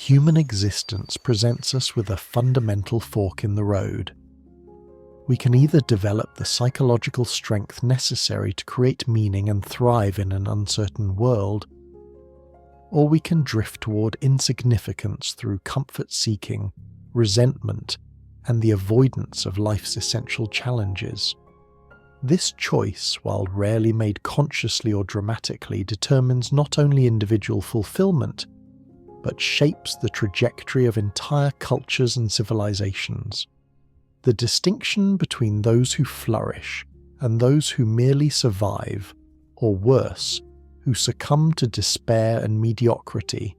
Human existence presents us with a fundamental fork in the road. We can either develop the psychological strength necessary to create meaning and thrive in an uncertain world, or we can drift toward insignificance through comfort-seeking, resentment, and the avoidance of life's essential challenges. This choice, while rarely made consciously or dramatically, determines not only individual fulfillment, but shapes the trajectory of entire cultures and civilizations. The distinction between those who flourish and those who merely survive, or worse, who succumb to despair and mediocrity,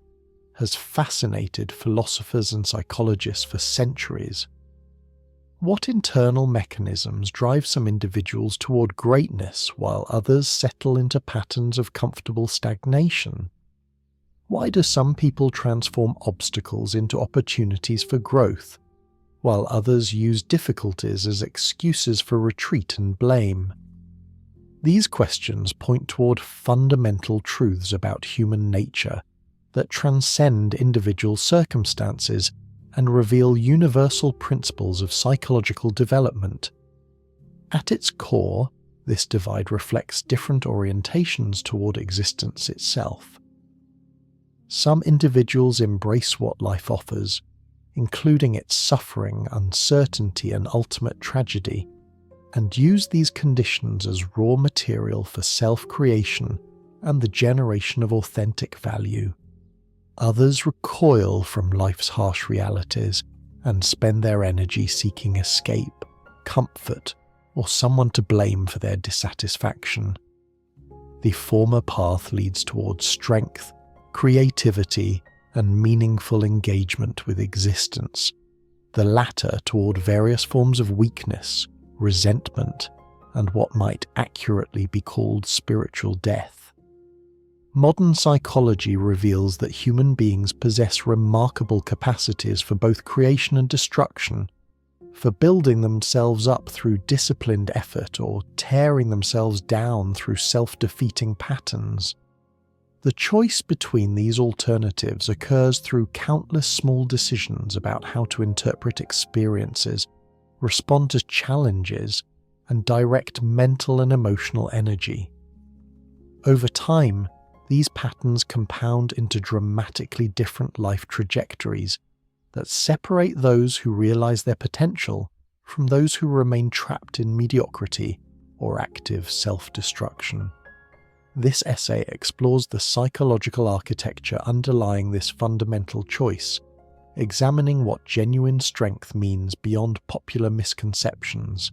has fascinated philosophers and psychologists for centuries. What internal mechanisms drive some individuals toward greatness while others settle into patterns of comfortable stagnation? Why do some people transform obstacles into opportunities for growth, while others use difficulties as excuses for retreat and blame? These questions point toward fundamental truths about human nature that transcend individual circumstances and reveal universal principles of psychological development. At its core, this divide reflects different orientations toward existence itself. Some individuals embrace what life offers, including its suffering, uncertainty, and ultimate tragedy, and use these conditions as raw material for self-creation and the generation of authentic value. Others recoil from life's harsh realities and spend their energy seeking escape, comfort, or someone to blame for their dissatisfaction. The former path leads towards strength, creativity, and meaningful engagement with existence, the latter toward various forms of weakness, resentment, and what might accurately be called spiritual death. Modern psychology reveals that human beings possess remarkable capacities for both creation and destruction, for building themselves up through disciplined effort or tearing themselves down through self-defeating patterns. The choice between these alternatives occurs through countless small decisions about how to interpret experiences, respond to challenges, and direct mental and emotional energy. Over time, these patterns compound into dramatically different life trajectories that separate those who realize their potential from those who remain trapped in mediocrity or active self-destruction. This essay explores the psychological architecture underlying this fundamental choice, examining what genuine strength means beyond popular misconceptions,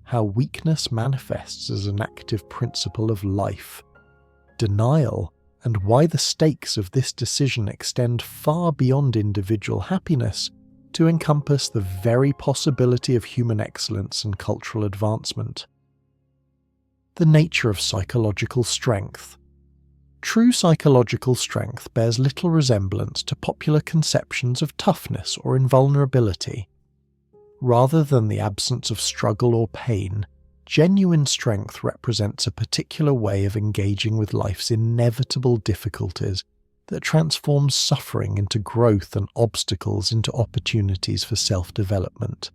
how weakness manifests as an active principle of life, denial, and why the stakes of this decision extend far beyond individual happiness to encompass the very possibility of human excellence and cultural advancement. The nature of psychological strength. True psychological strength bears little resemblance to popular conceptions of toughness or invulnerability. Rather than the absence of struggle or pain, genuine strength represents a particular way of engaging with life's inevitable difficulties that transforms suffering into growth and obstacles into opportunities for self-development.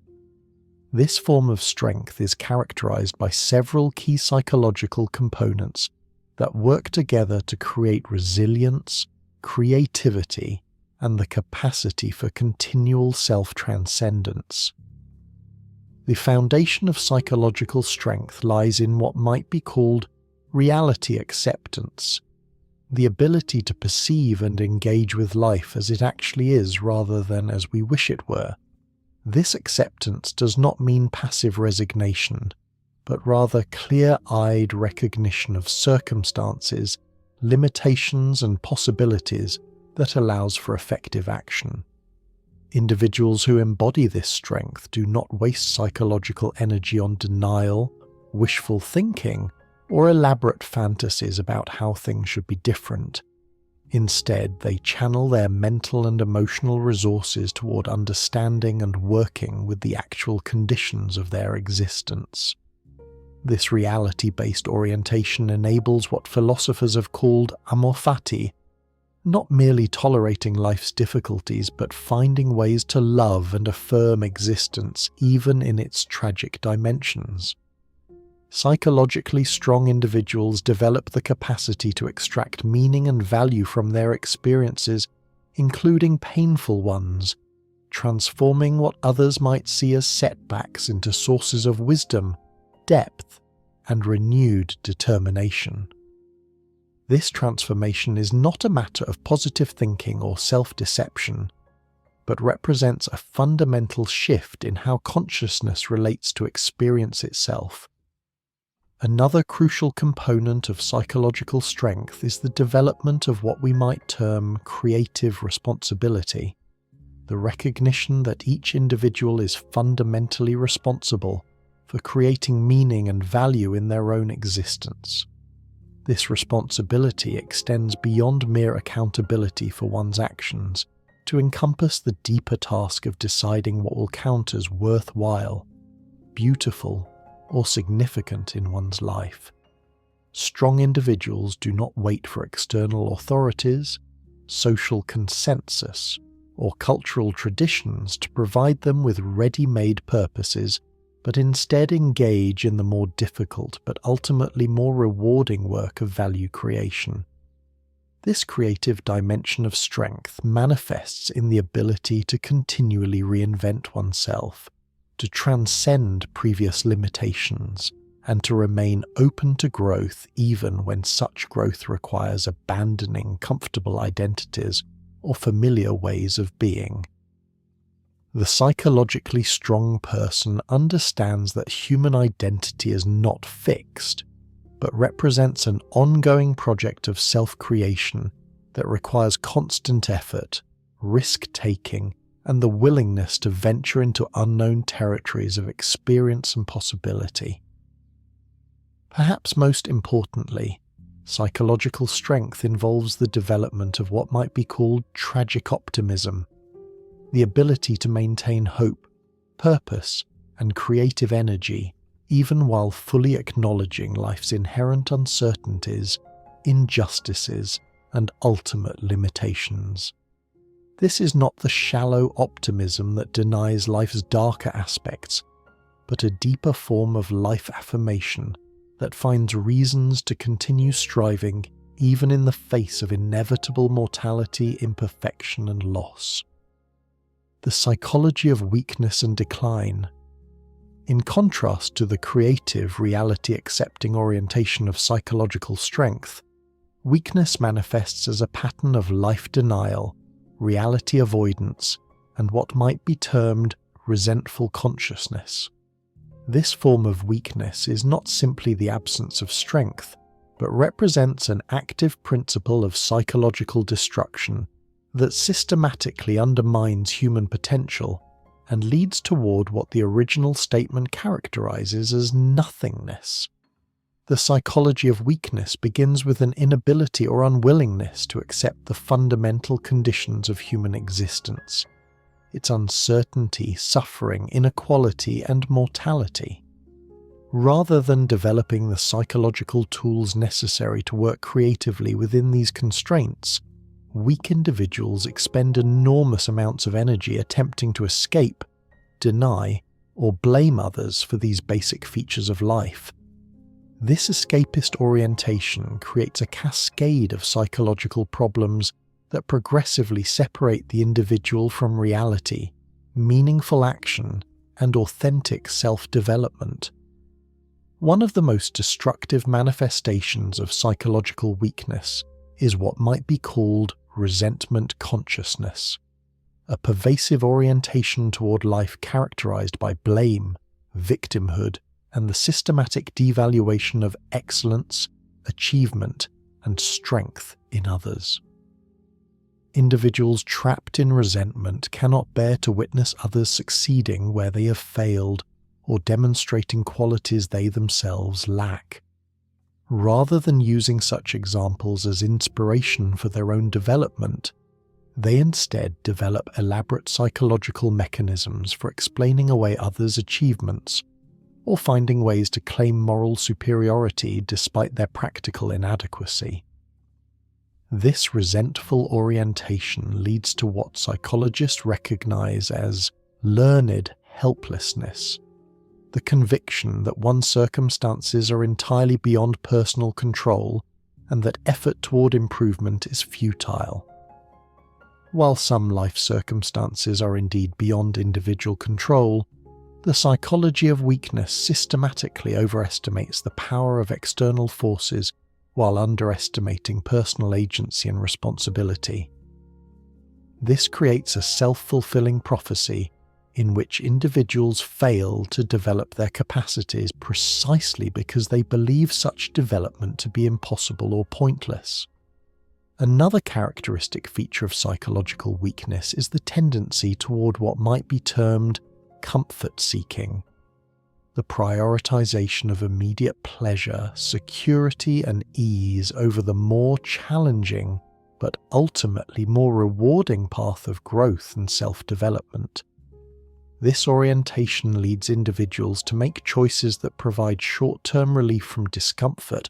This form of strength is characterized by several key psychological components that work together to create resilience, creativity, and the capacity for continual self-transcendence. The foundation of psychological strength lies in what might be called reality acceptance, the ability to perceive and engage with life as it actually is rather than as we wish it were. This acceptance does not mean passive resignation, but rather clear-eyed recognition of circumstances, limitations, and possibilities that allows for effective action. Individuals who embody this strength do not waste psychological energy on denial, wishful thinking, or elaborate fantasies about how things should be different. Instead, they channel their mental and emotional resources toward understanding and working with the actual conditions of their existence. This reality-based orientation enables what philosophers have called amor fati, not merely tolerating life's difficulties, but finding ways to love and affirm existence even in its tragic dimensions. Psychologically strong individuals develop the capacity to extract meaning and value from their experiences, including painful ones, transforming what others might see as setbacks into sources of wisdom, depth, and renewed determination. This transformation is not a matter of positive thinking or self-deception, but represents a fundamental shift in how consciousness relates to experience itself. Another crucial component of psychological strength is the development of what we might term creative responsibility, the recognition that each individual is fundamentally responsible for creating meaning and value in their own existence. This responsibility extends beyond mere accountability for one's actions to encompass the deeper task of deciding what will count as worthwhile, beautiful, or significant in one's life. Strong individuals do not wait for external authorities, social consensus, or cultural traditions to provide them with ready-made purposes, but instead engage in the more difficult but ultimately more rewarding work of value creation. This creative dimension of strength manifests in the ability to continually reinvent oneself, to transcend previous limitations, and to remain open to growth even when such growth requires abandoning comfortable identities or familiar ways of being. The psychologically strong person understands that human identity is not fixed, but represents an ongoing project of self-creation that requires constant effort, risk-taking, and the willingness to venture into unknown territories of experience and possibility. Perhaps most importantly, psychological strength involves the development of what might be called tragic optimism, the ability to maintain hope, purpose, and creative energy, even while fully acknowledging life's inherent uncertainties, injustices, and ultimate limitations. This is not the shallow optimism that denies life's darker aspects, but a deeper form of life affirmation that finds reasons to continue striving even in the face of inevitable mortality, imperfection, and loss. The psychology of weakness and decline. In contrast to the creative, reality-accepting orientation of psychological strength, weakness manifests as a pattern of life denial, reality avoidance, and what might be termed resentful consciousness. This form of weakness is not simply the absence of strength, but represents an active principle of psychological destruction that systematically undermines human potential and leads toward what the original statement characterizes as nothingness. The psychology of weakness begins with an inability or unwillingness to accept the fundamental conditions of human existence, its uncertainty, suffering, inequality, and mortality. Rather than developing the psychological tools necessary to work creatively within these constraints, weak individuals expend enormous amounts of energy attempting to escape, deny, or blame others for these basic features of life. This escapist orientation creates a cascade of psychological problems that progressively separate the individual from reality, meaningful action, and authentic self-development. One of the most destructive manifestations of psychological weakness is what might be called resentment consciousness, a pervasive orientation toward life characterized by blame, victimhood, and the systematic devaluation of excellence, achievement, and strength in others. Individuals trapped in resentment cannot bear to witness others succeeding where they have failed or demonstrating qualities they themselves lack. Rather than using such examples as inspiration for their own development, they instead develop elaborate psychological mechanisms for explaining away others' achievements or finding ways to claim moral superiority despite their practical inadequacy. This resentful orientation leads to what psychologists recognize as learned helplessness, the conviction that one's circumstances are entirely beyond personal control and that effort toward improvement is futile. While some life circumstances are indeed beyond individual control, the psychology of weakness systematically overestimates the power of external forces while underestimating personal agency and responsibility. This creates a self-fulfilling prophecy in which individuals fail to develop their capacities precisely because they believe such development to be impossible or pointless. Another characteristic feature of psychological weakness is the tendency toward what might be termed comfort-seeking, the prioritization of immediate pleasure, security, and ease over the more challenging but ultimately more rewarding path of growth and self-development. This orientation leads individuals to make choices that provide short-term relief from discomfort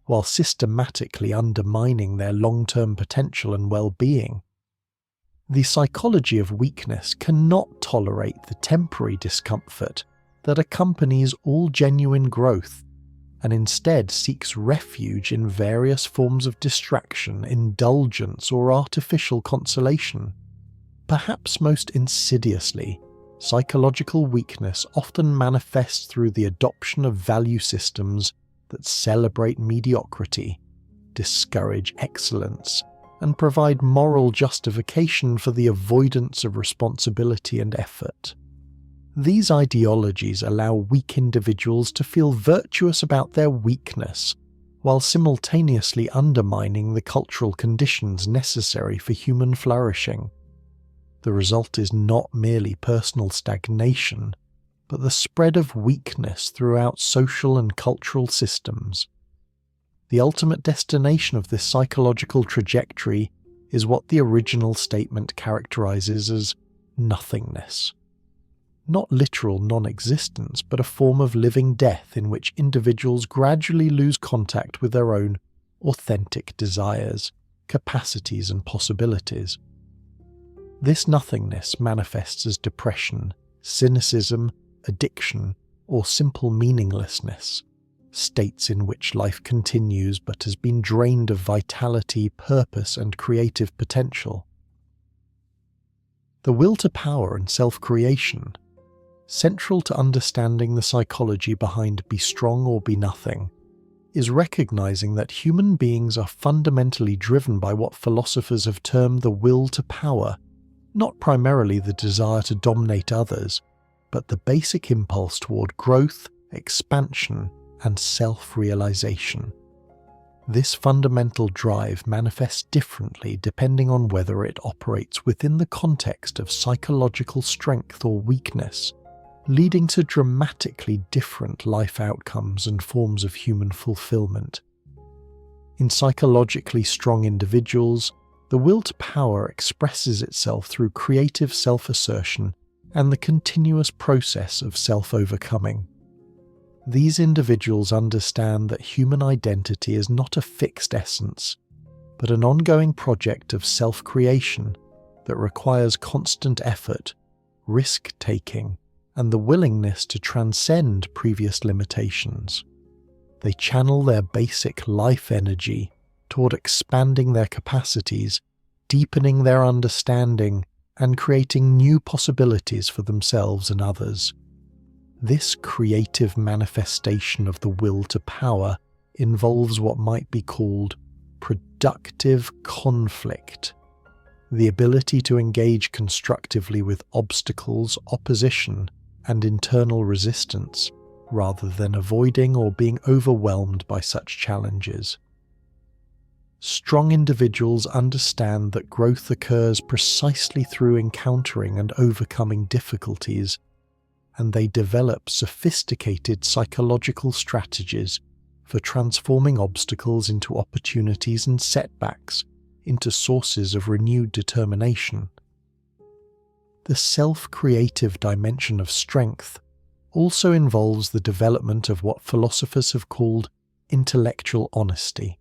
while systematically undermining their long-term potential and well-being. The psychology of weakness cannot tolerate the temporary discomfort that accompanies all genuine growth, and instead seeks refuge in various forms of distraction, indulgence, or artificial consolation. Perhaps most insidiously, psychological weakness often manifests through the adoption of value systems that celebrate mediocrity, discourage excellence, and provide moral justification for the avoidance of responsibility and effort. These ideologies allow weak individuals to feel virtuous about their weakness, while simultaneously undermining the cultural conditions necessary for human flourishing. The result is not merely personal stagnation, but the spread of weakness throughout social and cultural systems. The ultimate destination of this psychological trajectory is what the original statement characterizes as nothingness. Not literal non-existence, but a form of living death in which individuals gradually lose contact with their own authentic desires, capacities, and possibilities. This nothingness manifests as depression, cynicism, addiction, or simple meaninglessness, states in which life continues but has been drained of vitality, purpose, and creative potential. The will to power and self-creation, central to understanding the psychology behind be strong or be nothing, is recognizing that human beings are fundamentally driven by what philosophers have termed the will to power, not primarily the desire to dominate others, but the basic impulse toward growth, expansion, and self-realization. This fundamental drive manifests differently depending on whether it operates within the context of psychological strength or weakness, leading to dramatically different life outcomes and forms of human fulfillment. In psychologically strong individuals, the will to power expresses itself through creative self-assertion and the continuous process of self-overcoming. These individuals understand that human identity is not a fixed essence, but an ongoing project of self-creation that requires constant effort, risk-taking, and the willingness to transcend previous limitations. They channel their basic life energy toward expanding their capacities, deepening their understanding, and creating new possibilities for themselves and others. This creative manifestation of the will to power involves what might be called productive conflict, the ability to engage constructively with obstacles, opposition, and internal resistance, rather than avoiding or being overwhelmed by such challenges. Strong individuals understand that growth occurs precisely through encountering and overcoming difficulties, and they develop sophisticated psychological strategies for transforming obstacles into opportunities and setbacks into sources of renewed determination. The self-creative dimension of strength also involves the development of what philosophers have called intellectual honesty,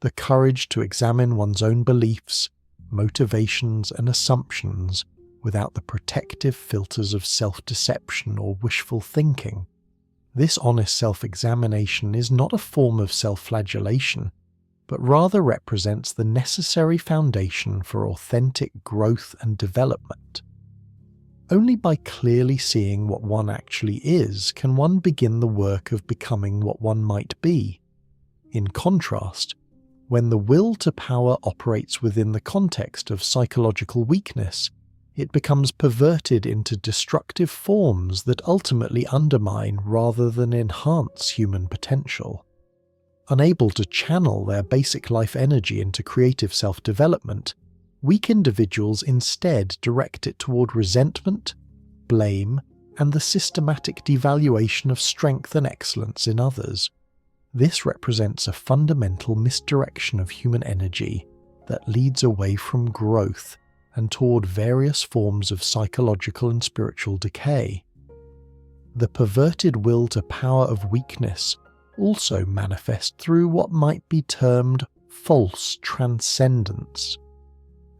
the courage to examine one's own beliefs, motivations, and assumptions without the protective filters of self-deception or wishful thinking. This honest self-examination is not a form of self-flagellation, but rather represents the necessary foundation for authentic growth and development. Only by clearly seeing what one actually is can one begin the work of becoming what one might be. In contrast, when the will to power operates within the context of psychological weakness, it becomes perverted into destructive forms that ultimately undermine rather than enhance human potential. Unable to channel their basic life energy into creative self-development, weak individuals instead direct it toward resentment, blame, and the systematic devaluation of strength and excellence in others. This represents a fundamental misdirection of human energy that leads away from growth and toward various forms of psychological and spiritual decay. The perverted will to power of weakness also manifest through what might be termed false transcendence,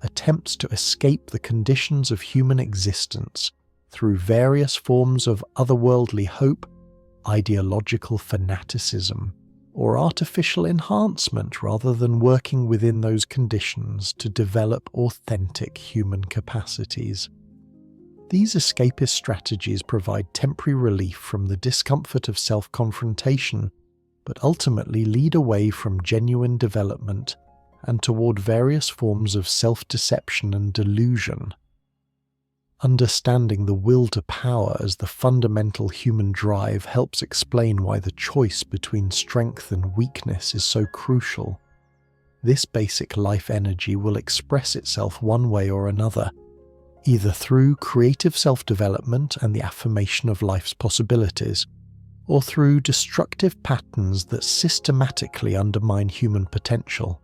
attempts to escape the conditions of human existence through various forms of otherworldly hope, ideological fanaticism, or artificial enhancement rather than working within those conditions to develop authentic human capacities. These escapist strategies provide temporary relief from the discomfort of self-confrontation, but ultimately lead away from genuine development and toward various forms of self-deception and delusion. Understanding the will to power as the fundamental human drive helps explain why the choice between strength and weakness is so crucial. This basic life energy will express itself one way or another, either through creative self-development and the affirmation of life's possibilities, or through destructive patterns that systematically undermine human potential.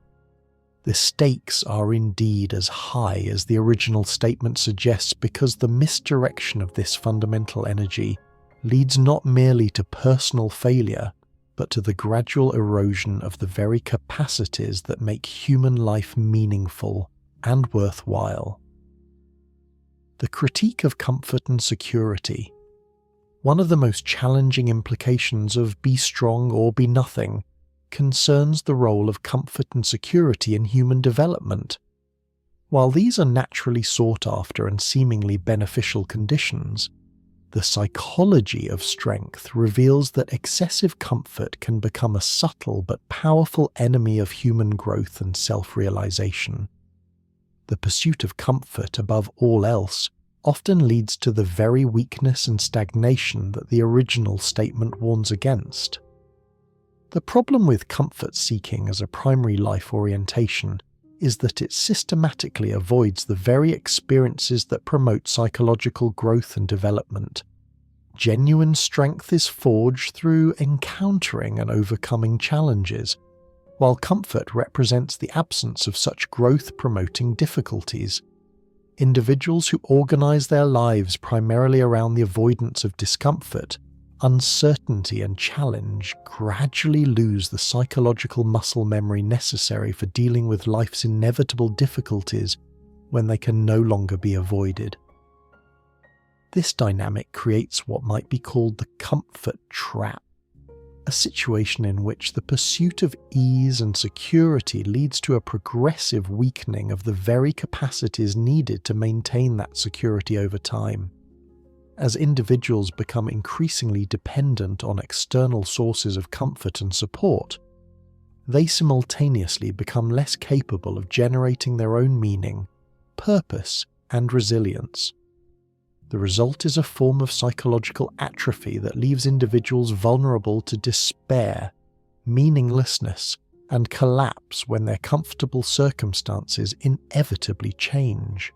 The stakes are indeed as high as the original statement suggests because the misdirection of this fundamental energy leads not merely to personal failure, but to the gradual erosion of the very capacities that make human life meaningful and worthwhile. The critique of comfort and security. One of the most challenging implications of be strong or be nothing concerns the role of comfort and security in human development. While these are naturally sought after and seemingly beneficial conditions, the psychology of strength reveals that excessive comfort can become a subtle but powerful enemy of human growth and self-realization. The pursuit of comfort above all else often leads to the very weakness and stagnation that the original statement warns against. The problem with comfort-seeking as a primary life orientation is that it systematically avoids the very experiences that promote psychological growth and development. Genuine strength is forged through encountering and overcoming challenges, while comfort represents the absence of such growth-promoting difficulties. Individuals who organize their lives primarily around the avoidance of discomfort, uncertainty, and challenge gradually lose the psychological muscle memory necessary for dealing with life's inevitable difficulties when they can no longer be avoided. This dynamic creates what might be called the comfort trap, a situation in which the pursuit of ease and security leads to a progressive weakening of the very capacities needed to maintain that security over time. As individuals become increasingly dependent on external sources of comfort and support, they simultaneously become less capable of generating their own meaning, purpose, and resilience. The result is a form of psychological atrophy that leaves individuals vulnerable to despair, meaninglessness, and collapse when their comfortable circumstances inevitably change.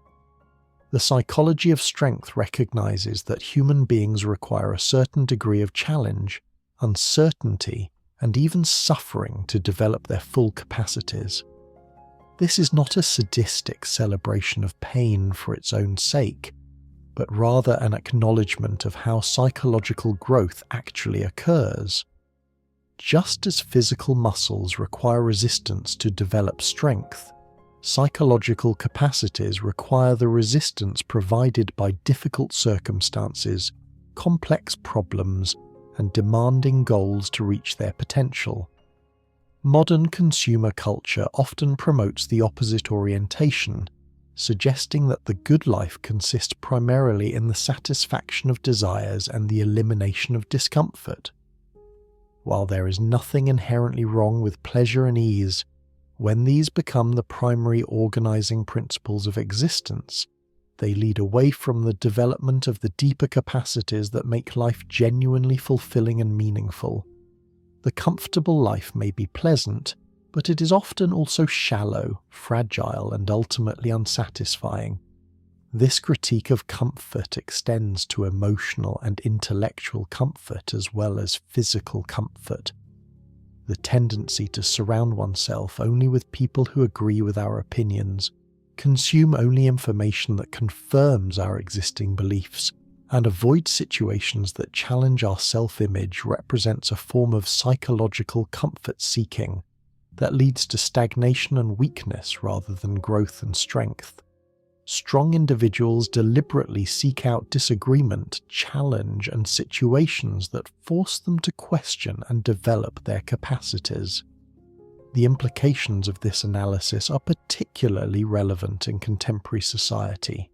The psychology of strength recognizes that human beings require a certain degree of challenge, uncertainty, and even suffering to develop their full capacities. This is not a sadistic celebration of pain for its own sake, but rather an acknowledgement of how psychological growth actually occurs. just as physical muscles require resistance to develop strength, psychological capacities require the resistance provided by difficult circumstances, complex problems, and demanding goals to reach their potential. Modern consumer culture often promotes the opposite orientation, suggesting that the good life consists primarily in the satisfaction of desires and the elimination of discomfort. While there is nothing inherently wrong with pleasure and ease, when these become the primary organizing principles of existence, they lead away from the development of the deeper capacities that make life genuinely fulfilling and meaningful. The comfortable life may be pleasant, but it is often also shallow, fragile, and ultimately unsatisfying. This critique of comfort extends to emotional and intellectual comfort as well as physical comfort. The tendency to surround oneself only with people who agree with our opinions, consume only information that confirms our existing beliefs, and avoid situations that challenge our self-image represents a form of psychological comfort-seeking that leads to stagnation and weakness rather than growth and strength. Strong individuals deliberately seek out disagreement, challenge, and situations that force them to question and develop their capacities. The implications of this analysis are particularly relevant in contemporary society,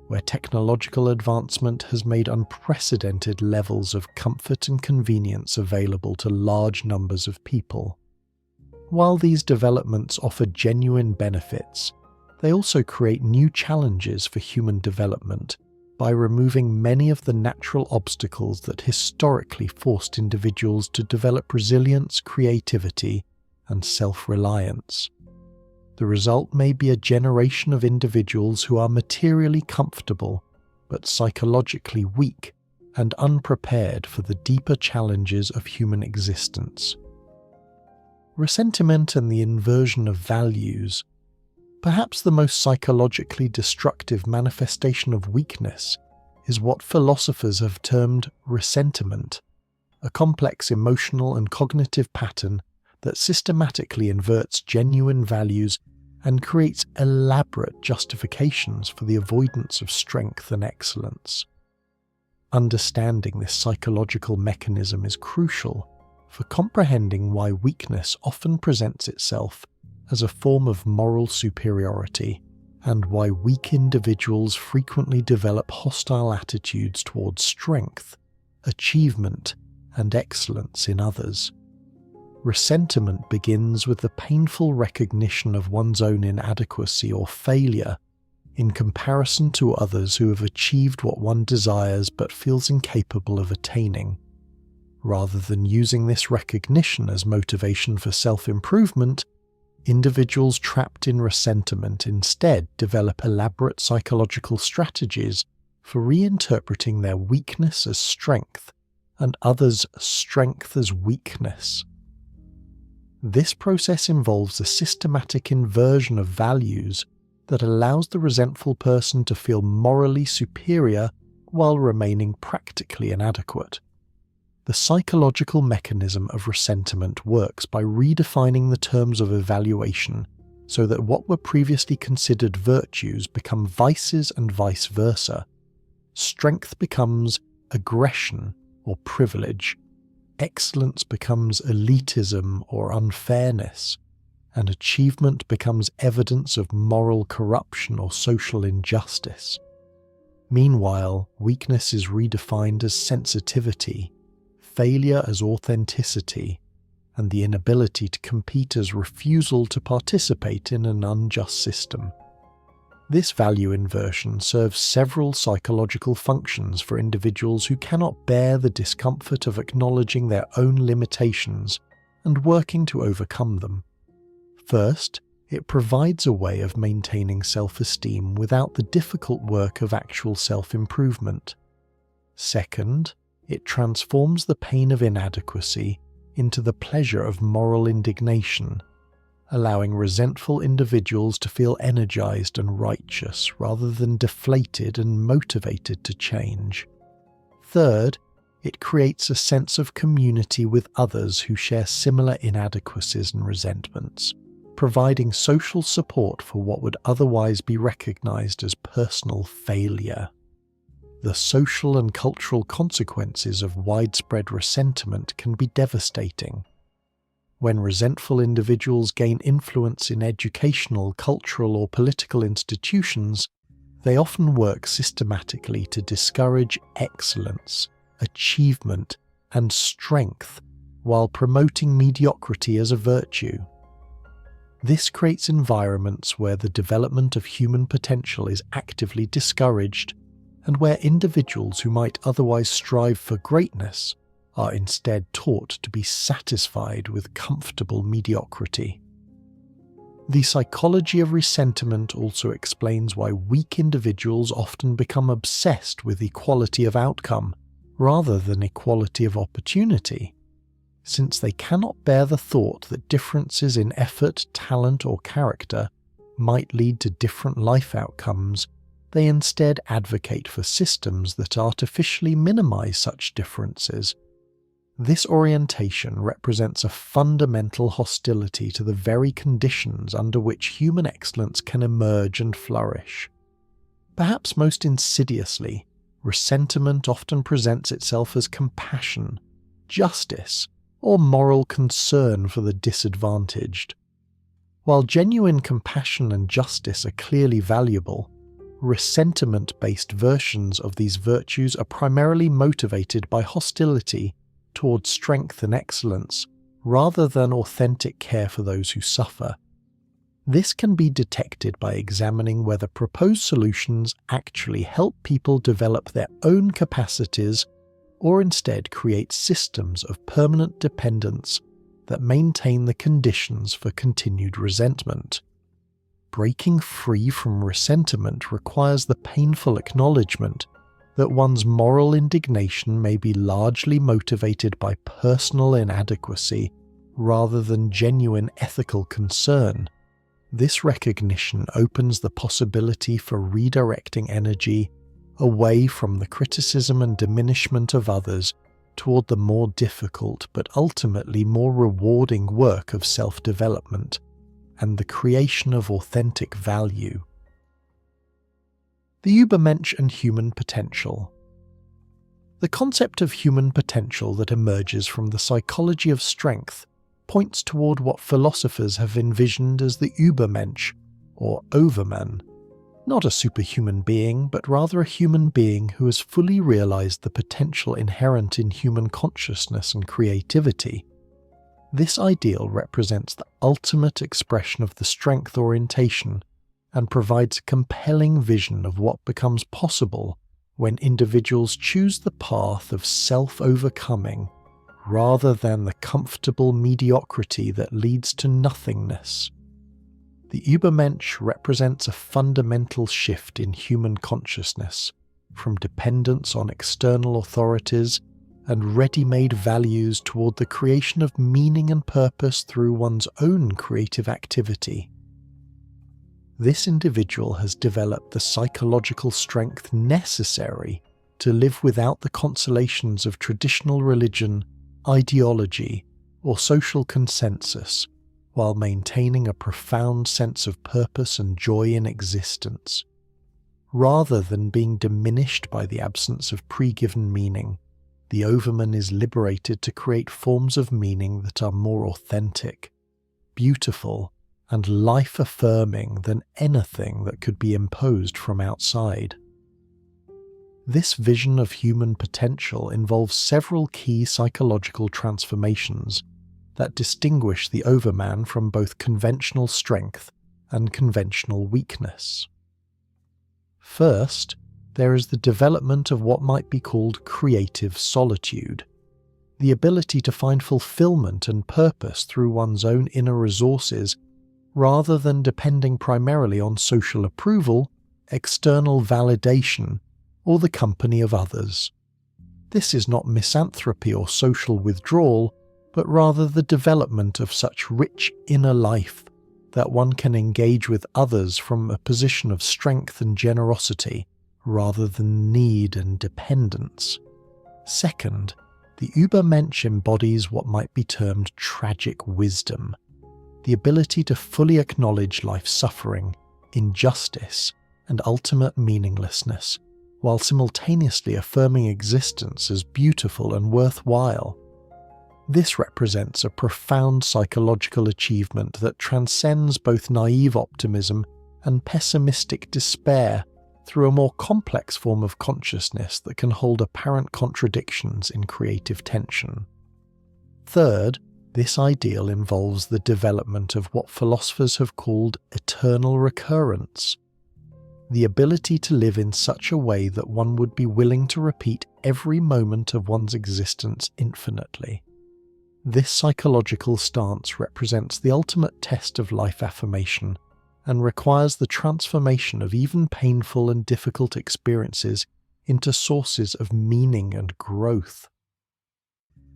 where technological advancement has made unprecedented levels of comfort and convenience available to large numbers of people. While these developments offer genuine benefits, they also create new challenges for human development by removing many of the natural obstacles that historically forced individuals to develop resilience, creativity, and self-reliance. The result may be a generation of individuals who are materially comfortable, but psychologically weak and unprepared for the deeper challenges of human existence. Resentment and the inversion of values. Perhaps the most psychologically destructive manifestation of weakness is what philosophers have termed resentment, a complex emotional and cognitive pattern that systematically inverts genuine values and creates elaborate justifications for the avoidance of strength and excellence. Understanding this psychological mechanism is crucial for comprehending why weakness often presents itself as a form of moral superiority, and why weak individuals frequently develop hostile attitudes towards strength, achievement, and excellence in others. Resentment begins with the painful recognition of one's own inadequacy or failure in comparison to others who have achieved what one desires but feels incapable of attaining. Rather than using this recognition as motivation for self-improvement, individuals trapped in resentment instead develop elaborate psychological strategies for reinterpreting their weakness as strength and others' strength as weakness. This process involves a systematic inversion of values that allows the resentful person to feel morally superior while remaining practically inadequate. The psychological mechanism of resentment works by redefining the terms of evaluation so that what were previously considered virtues become vices and vice versa. Strength becomes aggression or privilege. Excellence becomes elitism or unfairness, and achievement becomes evidence of moral corruption or social injustice. Meanwhile, weakness is redefined as sensitivity, failure as authenticity, and the inability to compete as refusal to participate in an unjust system. This value inversion serves several psychological functions for individuals who cannot bear the discomfort of acknowledging their own limitations and working to overcome them. First, it provides a way of maintaining self-esteem without the difficult work of actual self-improvement. Second, it transforms the pain of inadequacy into the pleasure of moral indignation, allowing resentful individuals to feel energized and righteous rather than deflated and motivated to change. Third, It creates a sense of community with others who share similar inadequacies and resentments, providing social support for what would otherwise be recognized as personal failure. The social and cultural consequences of widespread resentment can be devastating. When resentful individuals gain influence in educational, cultural, or political institutions, they often work systematically to discourage excellence, achievement, and strength while promoting mediocrity as a virtue. This creates environments where the development of human potential is actively discouraged, and where individuals who might otherwise strive for greatness are instead taught to be satisfied with comfortable mediocrity. The psychology of resentment also explains why weak individuals often become obsessed with equality of outcome rather than equality of opportunity. Since they cannot bear the thought that differences in effort, talent, or character might lead to different life outcomes, they instead advocate for systems that artificially minimize such differences. This orientation represents a fundamental hostility to the very conditions under which human excellence can emerge and flourish. Perhaps most insidiously, resentment often presents itself as compassion, justice, or moral concern for the disadvantaged. While genuine compassion and justice are clearly valuable, resentment-based versions of these virtues are primarily motivated by hostility towards strength and excellence, rather than authentic care for those who suffer. This can be detected by examining whether proposed solutions actually help people develop their own capacities or instead create systems of permanent dependence that maintain the conditions for continued resentment. Breaking free from resentment requires the painful acknowledgement that one's moral indignation may be largely motivated by personal inadequacy rather than genuine ethical concern. This recognition opens the possibility for redirecting energy away from the criticism and diminishment of others toward the more difficult but ultimately more rewarding work of self-development and the creation of authentic value. The Übermensch and human potential. The concept of human potential that emerges from the psychology of strength points toward what philosophers have envisioned as the Übermensch, or Overman, not a superhuman being, but rather a human being who has fully realized the potential inherent in human consciousness and creativity. This ideal represents the ultimate expression of the strength orientation and provides a compelling vision of what becomes possible when individuals choose the path of self-overcoming rather than the comfortable mediocrity that leads to nothingness. The Übermensch represents a fundamental shift in human consciousness, from dependence on external authorities and ready-made values toward the creation of meaning and purpose through one's own creative activity. This individual has developed the psychological strength necessary to live without the consolations of traditional religion, ideology, or social consensus, while maintaining a profound sense of purpose and joy in existence. Rather than being diminished by the absence of pre-given meaning, the Overman is liberated to create forms of meaning that are more authentic, beautiful, and life-affirming than anything that could be imposed from outside. This vision of human potential involves several key psychological transformations that distinguish the Overman from both conventional strength and conventional weakness. First, there is the development of what might be called creative solitude, the ability to find fulfillment and purpose through one's own inner resources rather than depending primarily on social approval, external validation, or the company of others. This is not misanthropy or social withdrawal, but rather the development of such rich inner life that one can engage with others from a position of strength and generosity rather than need and dependence. Second, the Übermensch embodies what might be termed tragic wisdom, the ability to fully acknowledge life's suffering, injustice, and ultimate meaninglessness, while simultaneously affirming existence as beautiful and worthwhile. This represents a profound psychological achievement that transcends both naive optimism and pessimistic despair through a more complex form of consciousness that can hold apparent contradictions in creative tension. Third, this ideal involves the development of what philosophers have called eternal recurrence, the ability to live in such a way that one would be willing to repeat every moment of one's existence infinitely. This psychological stance represents the ultimate test of life affirmation and requires the transformation of even painful and difficult experiences into sources of meaning and growth.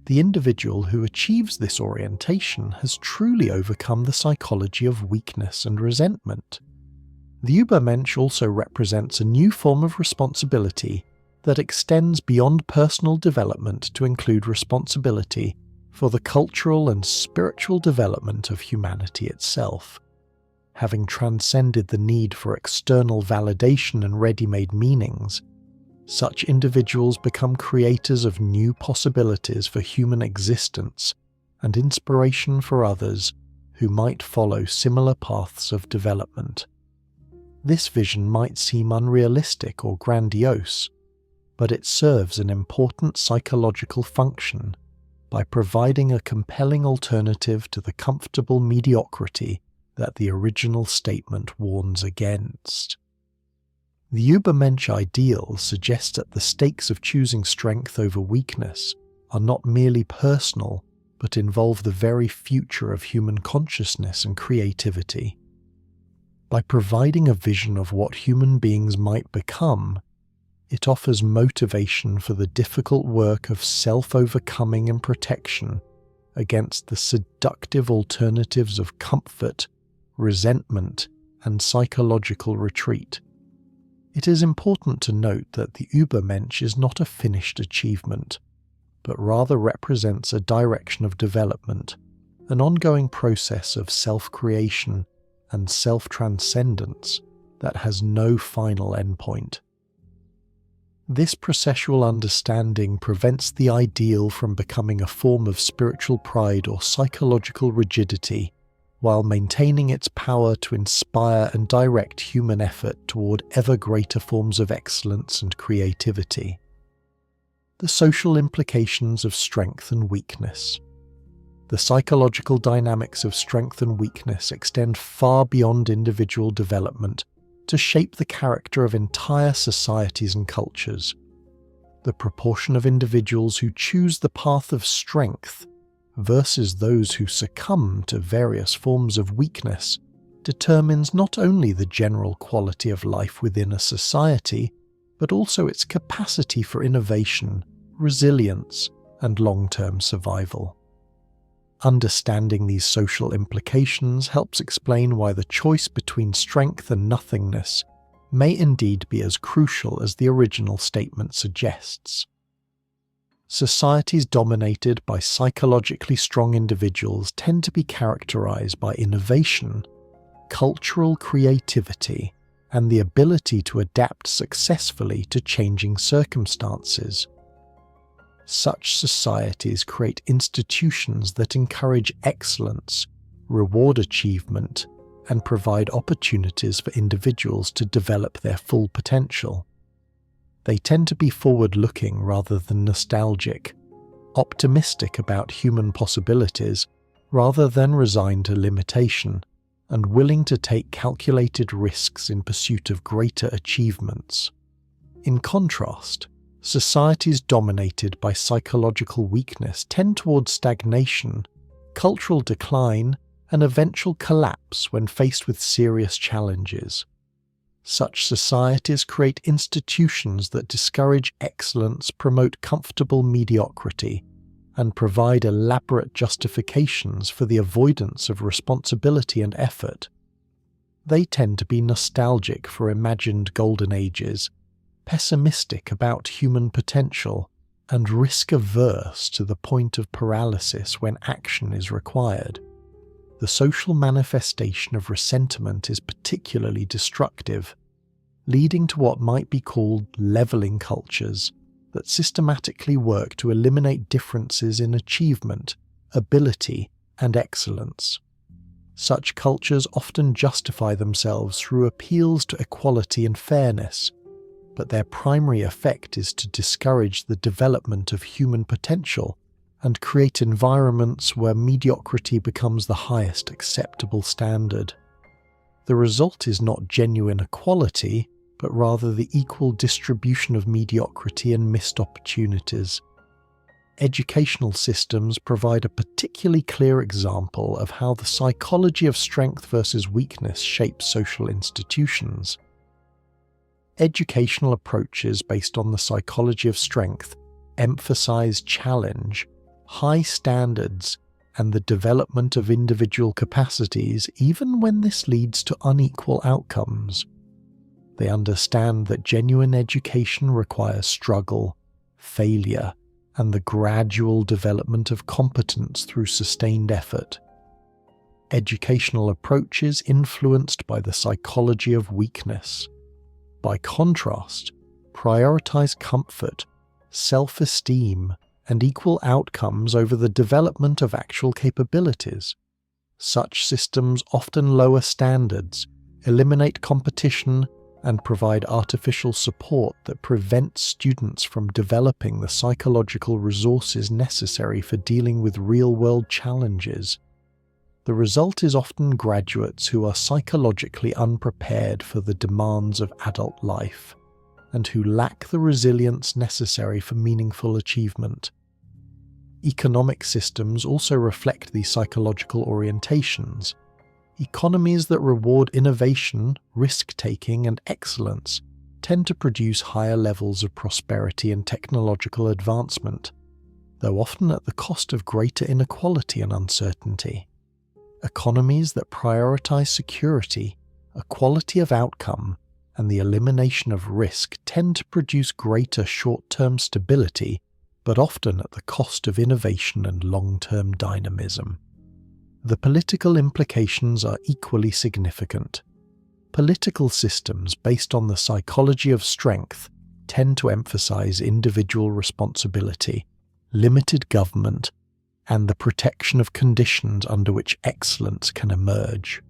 The individual who achieves this orientation has truly overcome the psychology of weakness and resentment. The Übermensch also represents a new form of responsibility that extends beyond personal development to include responsibility for the cultural and spiritual development of humanity itself. Having transcended the need for external validation and ready-made meanings, such individuals become creators of new possibilities for human existence and inspiration for others who might follow similar paths of development. This vision might seem unrealistic or grandiose, but it serves an important psychological function by providing a compelling alternative to the comfortable mediocrity that the original statement warns against. The Übermensch ideal suggests that the stakes of choosing strength over weakness are not merely personal, but involve the very future of human consciousness and creativity. By providing a vision of what human beings might become, it offers motivation for the difficult work of self-overcoming and protection against the seductive alternatives of comfort, resentment, and psychological retreat. It is important to note that the Übermensch is not a finished achievement, but rather represents a direction of development, an ongoing process of self-creation and self-transcendence that has no final endpoint. This processual understanding prevents the ideal from becoming a form of spiritual pride or psychological rigidity, while maintaining its power to inspire and direct human effort toward ever greater forms of excellence and creativity. The social implications of strength and weakness. The psychological dynamics of strength and weakness extend far beyond individual development to shape the character of entire societies and cultures. The proportion of individuals who choose the path of strength versus those who succumb to various forms of weakness determines not only the general quality of life within a society, but also its capacity for innovation, resilience, and long-term survival. Understanding these social implications helps explain why the choice between strength and nothingness may indeed be as crucial as the original statement suggests. Societies dominated by psychologically strong individuals tend to be characterized by innovation, cultural creativity, and the ability to adapt successfully to changing circumstances. Such societies create institutions that encourage excellence, reward achievement, and provide opportunities for individuals to develop their full potential. They tend to be forward-looking rather than nostalgic, optimistic about human possibilities rather than resigned to limitation, and willing to take calculated risks in pursuit of greater achievements. In contrast, societies dominated by psychological weakness tend towards stagnation, cultural decline, and eventual collapse when faced with serious challenges. Such societies create institutions that discourage excellence, promote comfortable mediocrity, and provide elaborate justifications for the avoidance of responsibility and effort. They tend to be nostalgic for imagined golden ages, pessimistic about human potential, and risk-averse to the point of paralysis when action is required. The social manifestation of resentment is particularly destructive, leading to what might be called leveling cultures that systematically work to eliminate differences in achievement, ability, and excellence. Such cultures often justify themselves through appeals to equality and fairness, but their primary effect is to discourage the development of human potential and create environments where mediocrity becomes the highest acceptable standard. The result is not genuine equality, but rather the equal distribution of mediocrity and missed opportunities. Educational systems provide a particularly clear example of how the psychology of strength versus weakness shapes social institutions. Educational approaches based on the psychology of strength emphasize challenge, high standards, and the development of individual capacities even when this leads to unequal outcomes. They understand that genuine education requires struggle, failure, and the gradual development of competence through sustained effort. Educational approaches influenced by the psychology of weakness, by contrast, prioritize comfort, self-esteem, and equal outcomes over the development of actual capabilities. Such systems often lower standards, eliminate competition, and provide artificial support that prevents students from developing the psychological resources necessary for dealing with real-world challenges. The result is often graduates who are psychologically unprepared for the demands of adult life, and who lack the resilience necessary for meaningful achievement. Economic systems also reflect these psychological orientations. Economies that reward innovation, risk-taking, and excellence tend to produce higher levels of prosperity and technological advancement, though often at the cost of greater inequality and uncertainty. Economies that prioritize security, equality of outcome, and the elimination of risk tend to produce greater short-term stability, but often at the cost of innovation and long-term dynamism. The political implications are equally significant. Political systems based on the psychology of strength tend to emphasize individual responsibility, limited government, and the protection of conditions under which excellence can emerge.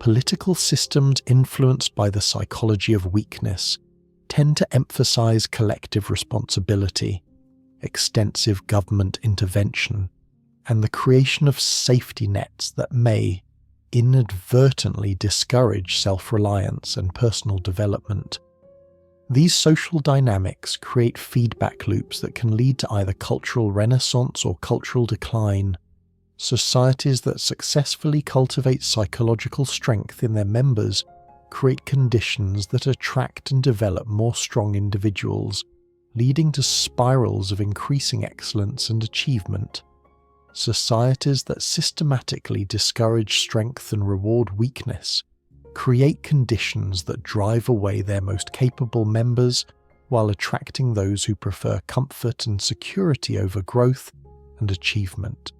Political systems influenced by the psychology of weakness tend to emphasize collective responsibility, extensive government intervention, and the creation of safety nets that may inadvertently discourage self-reliance and personal development. These social dynamics create feedback loops that can lead to either cultural renaissance or cultural decline. Societies that successfully cultivate psychological strength in their members create conditions that attract and develop more strong individuals, leading to spirals of increasing excellence and achievement. Societies that systematically discourage strength and reward weakness create conditions that drive away their most capable members while attracting those who prefer comfort and security over growth and achievement.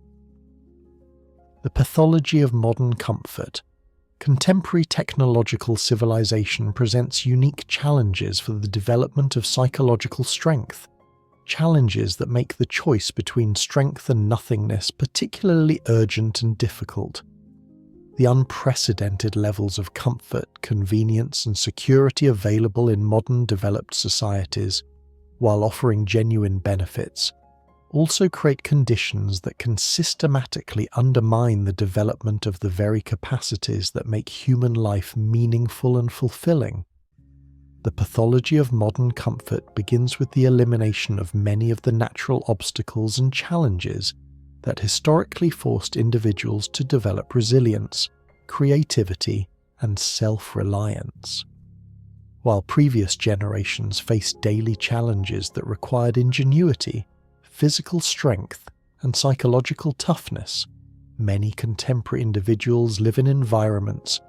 The pathology of modern comfort. Contemporary technological civilization presents unique challenges for the development of psychological strength, challenges that make the choice between strength and nothingness particularly urgent and difficult. The unprecedented levels of comfort, convenience, and security available in modern developed societies, while offering genuine benefits, also create conditions that can systematically undermine the development of the very capacities that make human life meaningful and fulfilling. The pathology of modern comfort begins with the elimination of many of the natural obstacles and challenges that historically forced individuals to develop resilience, creativity, and self-reliance. While previous generations faced daily challenges that required ingenuity, physical strength, and psychological toughness, many contemporary individuals live in environments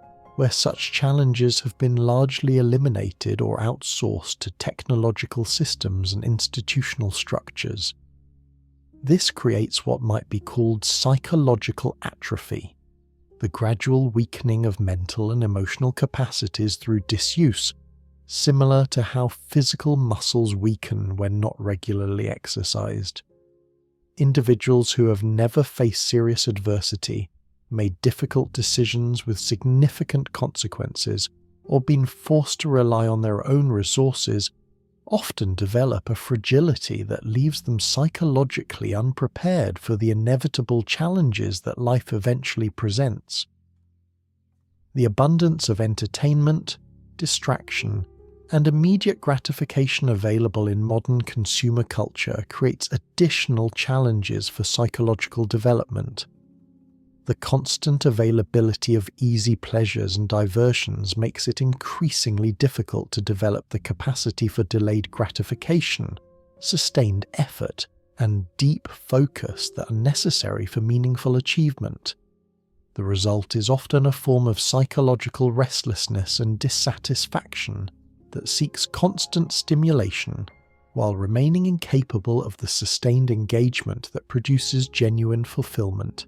where such challenges have been largely eliminated or outsourced to technological systems and institutional structures. This creates what might be called psychological atrophy, the gradual weakening of mental and emotional capacities through disuse, similar to how physical muscles weaken when not regularly exercised. Individuals who have never faced serious adversity, made difficult decisions with significant consequences, or been forced to rely on their own resources often develop a fragility that leaves them psychologically unprepared for the inevitable challenges that life eventually presents. The abundance of entertainment, distraction, and immediate gratification available in modern consumer culture creates additional challenges for psychological development. The constant availability of easy pleasures and diversions makes it increasingly difficult to develop the capacity for delayed gratification, sustained effort, and deep focus that are necessary for meaningful achievement. The result is often a form of psychological restlessness and dissatisfaction that seeks constant stimulation while remaining incapable of the sustained engagement that produces genuine fulfillment.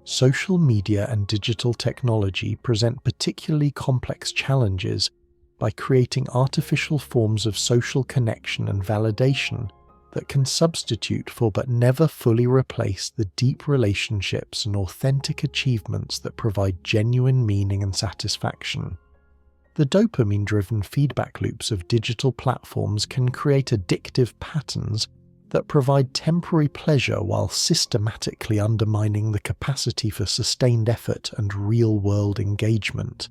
Social media and digital technology present particularly complex challenges by creating artificial forms of social connection and validation that can substitute for but never fully replace the deep relationships and authentic achievements that provide genuine meaning and satisfaction. The dopamine-driven feedback loops of digital platforms can create addictive patterns that provide temporary pleasure while systematically undermining the capacity for sustained effort and real-world engagement.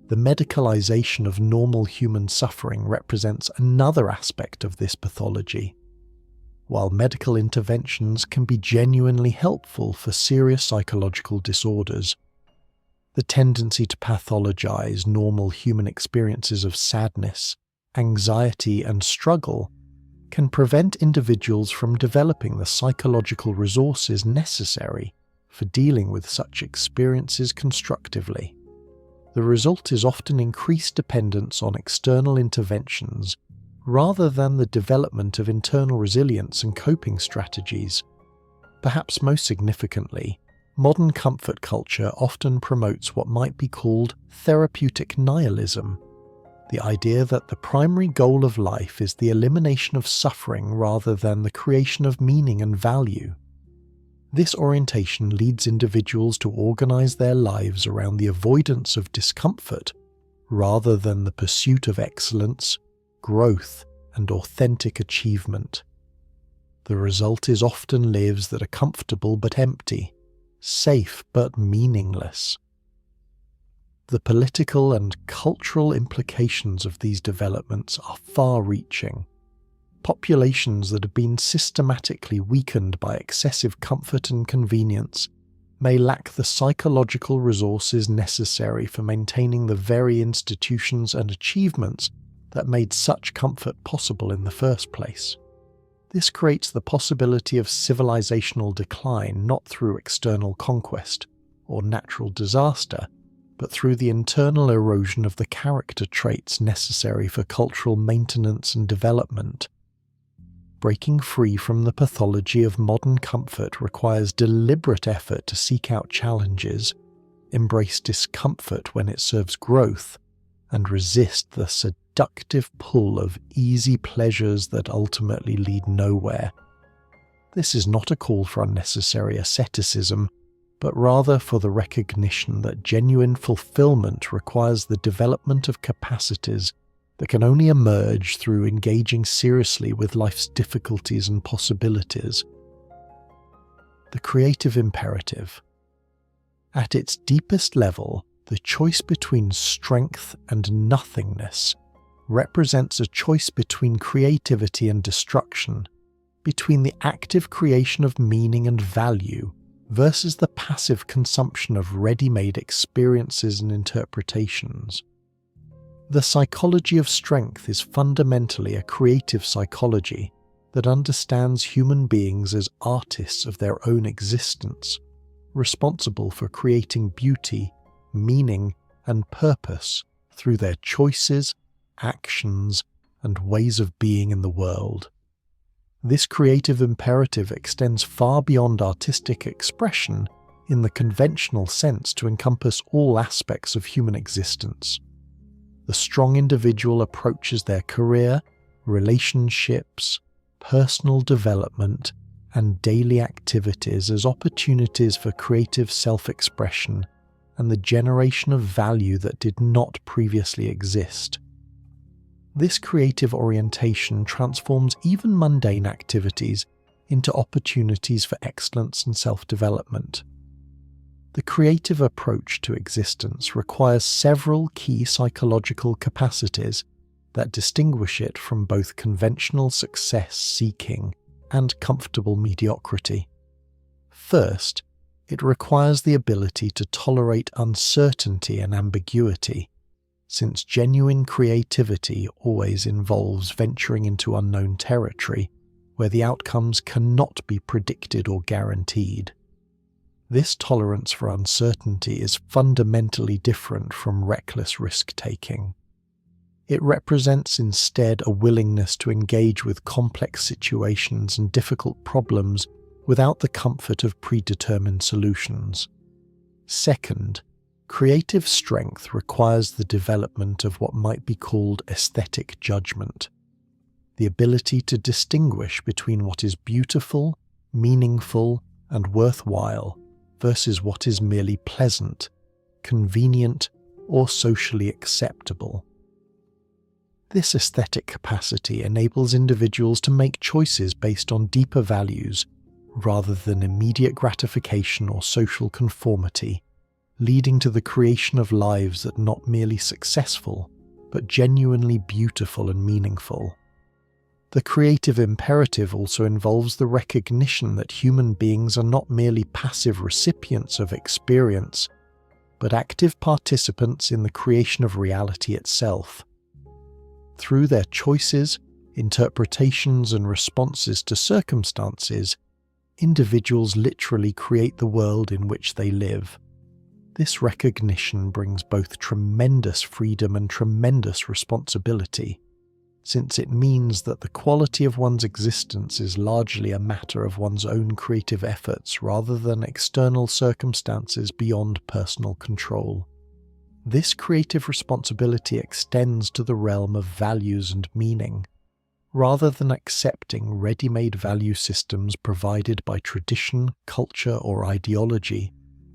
The medicalization of normal human suffering represents another aspect of this pathology. While medical interventions can be genuinely helpful for serious psychological disorders, the tendency to pathologize normal human experiences of sadness, anxiety, and struggle can prevent individuals from developing the psychological resources necessary for dealing with such experiences constructively. The result is often increased dependence on external interventions rather than the development of internal resilience and coping strategies. Perhaps most significantly, modern comfort culture often promotes what might be called therapeutic nihilism, the idea that the primary goal of life is the elimination of suffering rather than the creation of meaning and value. This orientation leads individuals to organize their lives around the avoidance of discomfort rather than the pursuit of excellence, growth, and authentic achievement. The result is often lives that are comfortable but empty, safe but meaningless. The political and cultural implications of these developments are far-reaching. Populations that have been systematically weakened by excessive comfort and convenience may lack the psychological resources necessary for maintaining the very institutions and achievements that made such comfort possible in the first place. This creates the possibility of civilizational decline not through external conquest or natural disaster, but through the internal erosion of the character traits necessary for cultural maintenance and development. Breaking free from the pathology of modern comfort requires deliberate effort to seek out challenges, embrace discomfort when it serves growth, and resist the seductive pull of easy pleasures that ultimately lead nowhere. This is not a call for unnecessary asceticism, but rather for the recognition that genuine fulfillment requires the development of capacities that can only emerge through engaging seriously with life's difficulties and possibilities. The creative imperative. At its deepest level, the choice between strength and nothingness represents a choice between creativity and destruction, between the active creation of meaning and value versus the passive consumption of ready-made experiences and interpretations. The psychology of strength is fundamentally a creative psychology that understands human beings as artists of their own existence, responsible for creating beauty, meaning, and purpose through their choices, actions, and ways of being in the world. This creative imperative extends far beyond artistic expression in the conventional sense to encompass all aspects of human existence. The strong individual approaches their career, relationships, personal development, and daily activities as opportunities for creative self-expression and the generation of value that did not previously exist. This creative orientation transforms even mundane activities into opportunities for excellence and self-development. The creative approach to existence requires several key psychological capacities that distinguish it from both conventional success-seeking and comfortable mediocrity. First, it requires the ability to tolerate uncertainty and ambiguity, since genuine creativity always involves venturing into unknown territory where the outcomes cannot be predicted or guaranteed. This tolerance for uncertainty is fundamentally different from reckless risk-taking. It represents instead a willingness to engage with complex situations and difficult problems without the comfort of predetermined solutions. Second, creative strength requires the development of what might be called aesthetic judgment, the ability to distinguish between what is beautiful, meaningful, and worthwhile versus what is merely pleasant, convenient, or socially acceptable. This aesthetic capacity enables individuals to make choices based on deeper values rather than immediate gratification or social conformity, leading to the creation of lives that are not merely successful, but genuinely beautiful and meaningful. The creative imperative also involves the recognition that human beings are not merely passive recipients of experience, but active participants in the creation of reality itself. Through their choices, interpretations, and responses to circumstances, individuals literally create the world in which they live. This recognition brings both tremendous freedom and tremendous responsibility, since it means that the quality of one's existence is largely a matter of one's own creative efforts rather than external circumstances beyond personal control. This creative responsibility extends to the realm of values and meaning. Rather than accepting ready-made value systems provided by tradition, culture, or ideology,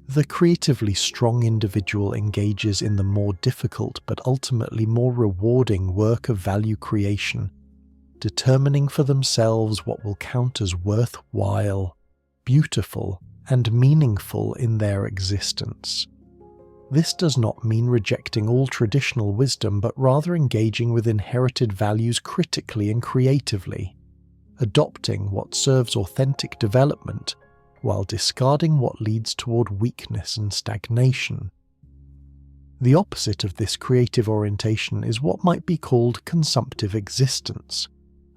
the creatively strong individual engages in the more difficult but ultimately more rewarding work of value creation, determining for themselves what will count as worthwhile, beautiful, and meaningful in their existence. This does not mean rejecting all traditional wisdom, but rather engaging with inherited values critically and creatively, adopting what serves authentic development while discarding what leads toward weakness and stagnation. The opposite of this creative orientation is what might be called consumptive existence,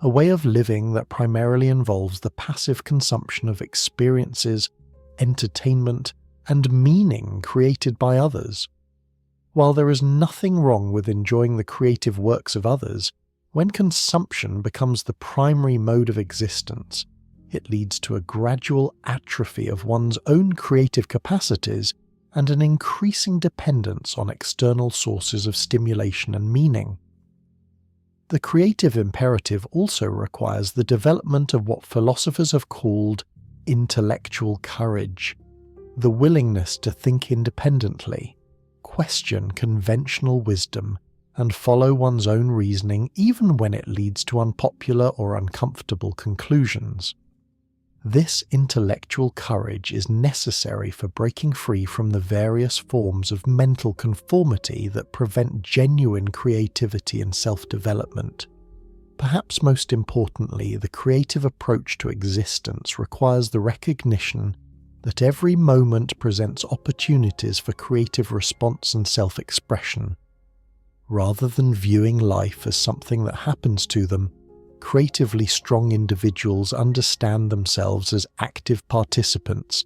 a way of living that primarily involves the passive consumption of experiences, entertainment, and meaning created by others. While there is nothing wrong with enjoying the creative works of others, when consumption becomes the primary mode of existence, it leads to a gradual atrophy of one's own creative capacities and an increasing dependence on external sources of stimulation and meaning. The creative imperative also requires the development of what philosophers have called intellectual courage, the willingness to think independently, question conventional wisdom, and follow one's own reasoning even when it leads to unpopular or uncomfortable conclusions. This intellectual courage is necessary for breaking free from the various forms of mental conformity that prevent genuine creativity and self-development. Perhaps most importantly, the creative approach to existence requires the recognition that every moment presents opportunities for creative response and self-expression. Rather than viewing life as something that happens to them, creatively strong individuals understand themselves as active participants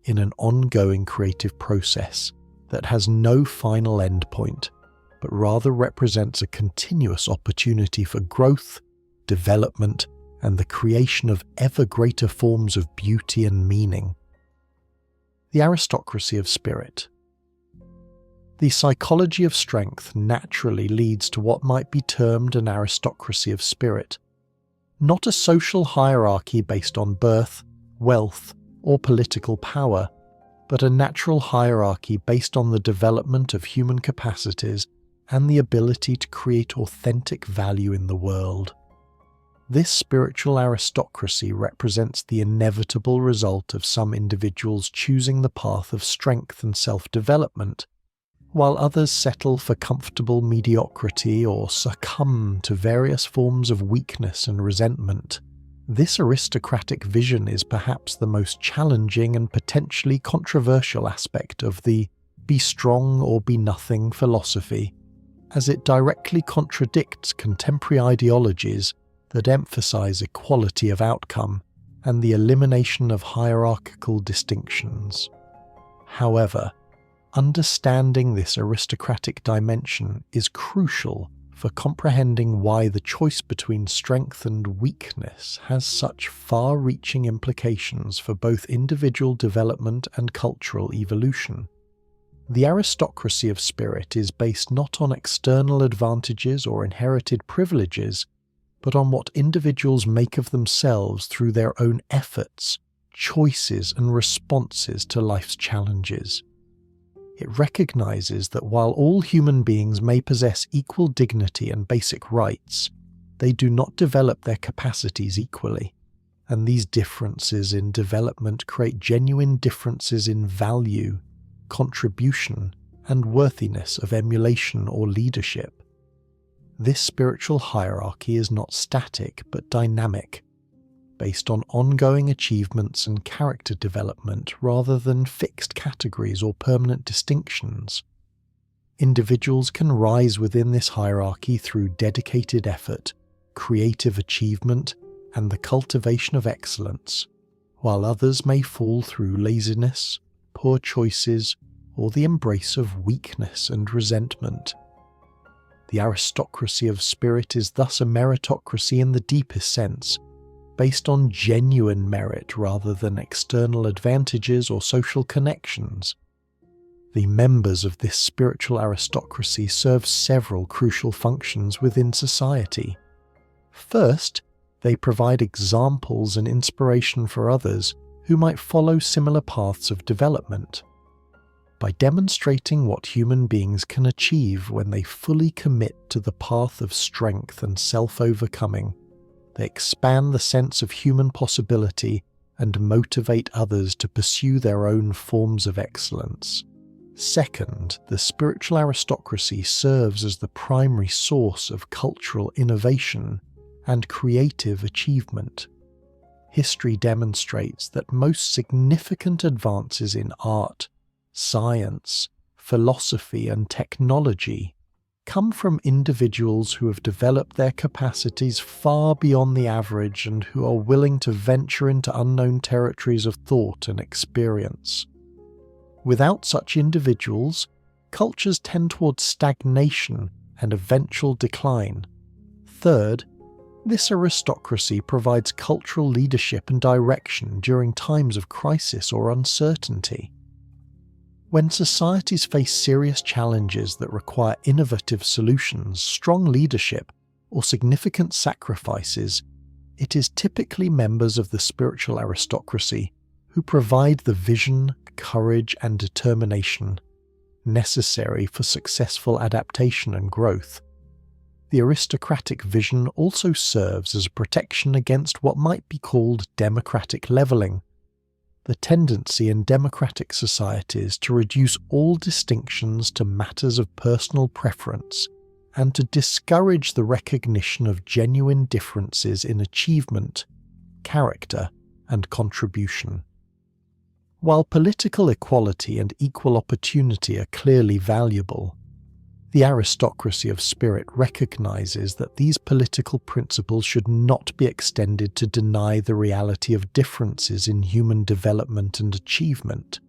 in an ongoing creative process, that has no final endpoint, but rather represents a continuous opportunity for growth, development, and the creation of ever greater forms of beauty and meaning. The aristocracy of spirit. The psychology of strength naturally leads to what might be termed an aristocracy of spirit, not a social hierarchy based on birth, wealth, or political power, but a natural hierarchy based on the development of human capacities and the ability to create authentic value in the world. This spiritual aristocracy represents the inevitable result of some individuals choosing the path of strength and self-development, while others settle for comfortable mediocrity or succumb to various forms of weakness and resentment. This aristocratic vision is perhaps the most challenging and potentially controversial aspect of the "be strong or be nothing" philosophy, as it directly contradicts contemporary ideologies that emphasize equality of outcome and the elimination of hierarchical distinctions. However, understanding this aristocratic dimension is crucial for comprehending why the choice between strength and weakness has such far-reaching implications for both individual development and cultural evolution. The aristocracy of spirit is based not on external advantages or inherited privileges, but on what individuals make of themselves through their own efforts, choices, and responses to life's challenges. It recognizes that while all human beings may possess equal dignity and basic rights, they do not develop their capacities equally, and these differences in development create genuine differences in value, contribution, and worthiness of emulation or leadership. This spiritual hierarchy is not static but dynamic, based on ongoing achievements and character development rather than fixed categories or permanent distinctions. Individuals can rise within this hierarchy through dedicated effort, creative achievement, and the cultivation of excellence, while others may fall through laziness, poor choices, or the embrace of weakness and resentment. The aristocracy of spirit is thus a meritocracy in the deepest sense, based on genuine merit rather than external advantages or social connections. The members of this spiritual aristocracy serve several crucial functions within society. First, they provide examples and inspiration for others who might follow similar paths of development. By demonstrating what human beings can achieve when they fully commit to the path of strength and self-overcoming, they expand the sense of human possibility and motivate others to pursue their own forms of excellence. Second, the spiritual aristocracy serves as the primary source of cultural innovation and creative achievement. History demonstrates that most significant advances in art, science, philosophy, and technology come from individuals who have developed their capacities far beyond the average and who are willing to venture into unknown territories of thought and experience. Without such individuals, cultures tend towards stagnation and eventual decline. Third, this aristocracy provides cultural leadership and direction during times of crisis or uncertainty. When societies face serious challenges that require innovative solutions, strong leadership, or significant sacrifices, it is typically members of the spiritual aristocracy who provide the vision, courage, and determination necessary for successful adaptation and growth. The aristocratic vision also serves as a protection against what might be called democratic leveling, the tendency in democratic societies to reduce all distinctions to matters of personal preference and to discourage the recognition of genuine differences in achievement, character, and contribution. While political equality and equal opportunity are clearly valuable, the aristocracy of spirit recognizes that these political principles should not be extended to deny the reality of differences in human development and achievement.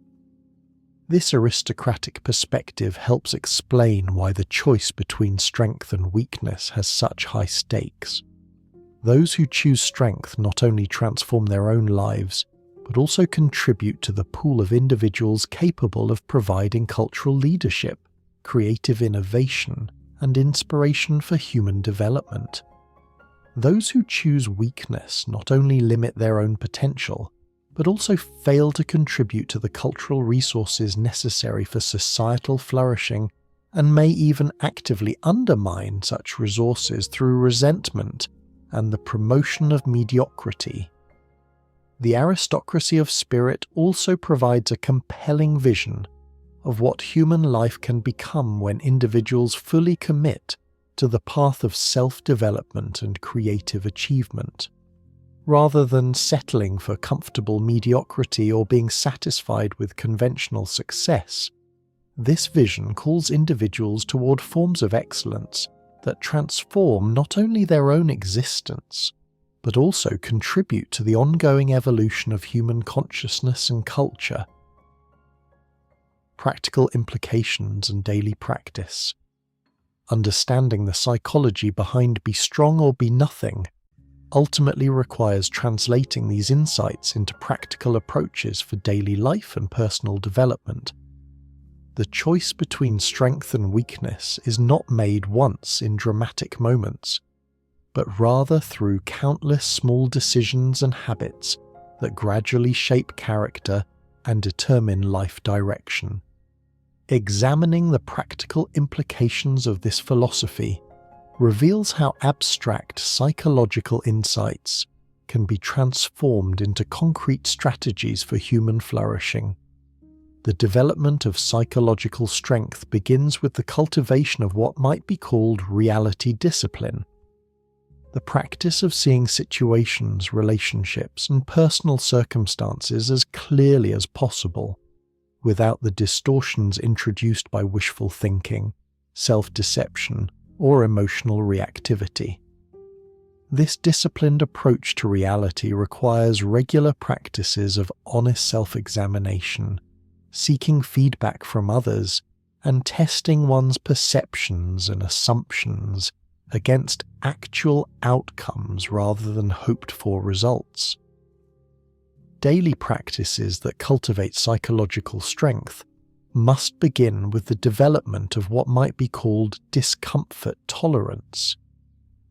This aristocratic perspective helps explain why the choice between strength and weakness has such high stakes. Those who choose strength not only transform their own lives, but also contribute to the pool of individuals capable of providing cultural leadership, creative innovation, and inspiration for human development. Those who choose weakness not only limit their own potential, but also fail to contribute to the cultural resources necessary for societal flourishing, and may even actively undermine such resources through resentment and the promotion of mediocrity. The aristocracy of spirit also provides a compelling vision of what human life can become when individuals fully commit to the path of self-development and creative achievement. Rather than settling for comfortable mediocrity or being satisfied with conventional success, this vision calls individuals toward forms of excellence that transform not only their own existence, but also contribute to the ongoing evolution of human consciousness and culture. Practical implications and daily practice. Understanding the psychology behind be strong or be nothing ultimately requires translating these insights into practical approaches for daily life and personal development. The choice between strength and weakness is not made once in dramatic moments, but rather through countless small decisions and habits that gradually shape character and determine life direction. Examining the practical implications of this philosophy reveals how abstract psychological insights can be transformed into concrete strategies for human flourishing. The development of psychological strength begins with the cultivation of what might be called reality discipline, the practice of seeing situations, relationships, and personal circumstances as clearly as possible, without the distortions introduced by wishful thinking, self-deception, or emotional reactivity. This disciplined approach to reality requires regular practices of honest self-examination, seeking feedback from others, and testing one's perceptions and assumptions against actual outcomes rather than hoped-for results. Daily practices that cultivate psychological strength must begin with the development of what might be called discomfort tolerance,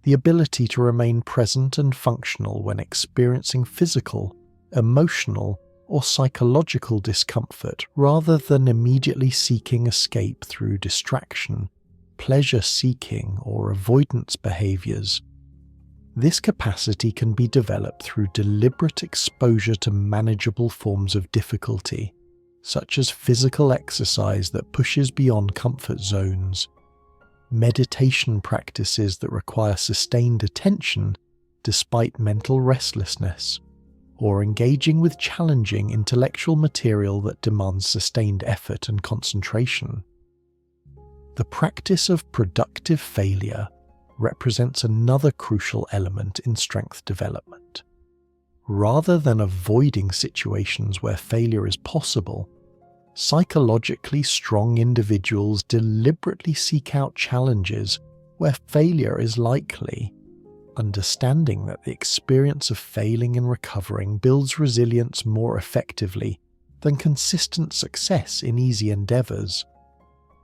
the ability to remain present and functional when experiencing physical, emotional, or psychological discomfort rather than immediately seeking escape through distraction, pleasure-seeking, or avoidance behaviors. This capacity can be developed through deliberate exposure to manageable forms of difficulty, such as physical exercise that pushes beyond comfort zones, meditation practices that require sustained attention despite mental restlessness, or engaging with challenging intellectual material that demands sustained effort and concentration. The practice of productive failure represents another crucial element in strength development. Rather than avoiding situations where failure is possible, psychologically strong individuals deliberately seek out challenges where failure is likely, understanding that the experience of failing and recovering builds resilience more effectively than consistent success in easy endeavors.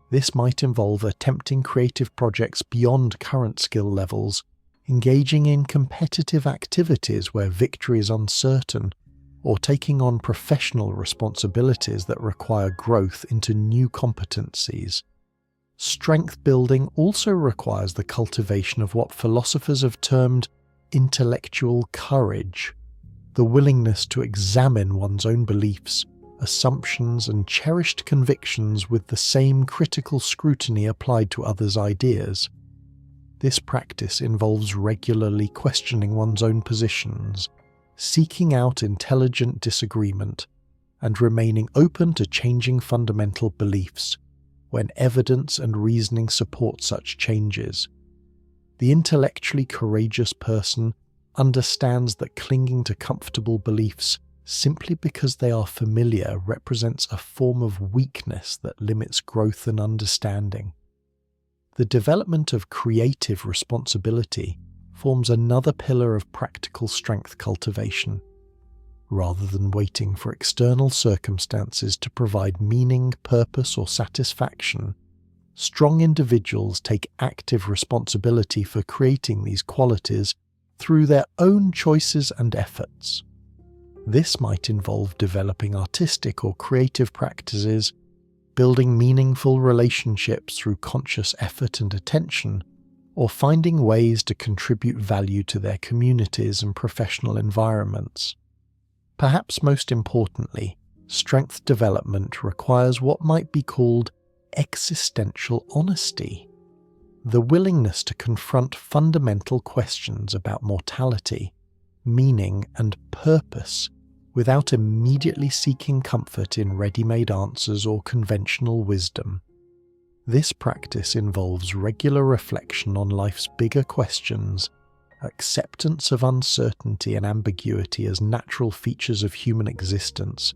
This might involve attempting creative projects beyond current skill levels, engaging in competitive activities where victory is uncertain, or taking on professional responsibilities that require growth into new competencies. Strength building also requires the cultivation of what philosophers have termed intellectual courage, the willingness to examine one's own beliefs, assumptions, and cherished convictions with the same critical scrutiny applied to others' ideas. This practice involves regularly questioning one's own positions, seeking out intelligent disagreement, and remaining open to changing fundamental beliefs when evidence and reasoning support such changes. The intellectually courageous person understands that clinging to comfortable beliefs simply because they are familiar represents a form of weakness that limits growth and understanding. The development of creative responsibility forms another pillar of practical strength cultivation. Rather than waiting for external circumstances to provide meaning, purpose, or satisfaction, strong individuals take active responsibility for creating these qualities through their own choices and efforts. This might involve developing artistic or creative practices, building meaningful relationships through conscious effort and attention, or finding ways to contribute value to their communities and professional environments. Perhaps most importantly, strength development requires what might be called existential honesty, the willingness to confront fundamental questions about mortality, meaning, and purpose without immediately seeking comfort in ready-made answers or conventional wisdom. This practice involves regular reflection on life's bigger questions, acceptance of uncertainty and ambiguity as natural features of human existence,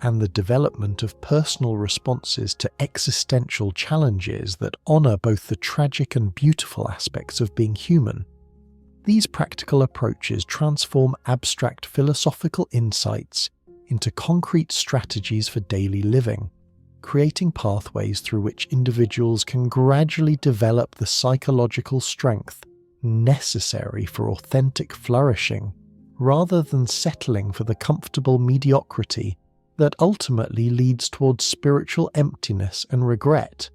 and the development of personal responses to existential challenges that honor both the tragic and beautiful aspects of being human. These practical approaches transform abstract philosophical insights into concrete strategies for daily living, creating pathways through which individuals can gradually develop the psychological strength necessary for authentic flourishing, rather than settling for the comfortable mediocrity that ultimately leads towards spiritual emptiness and regret.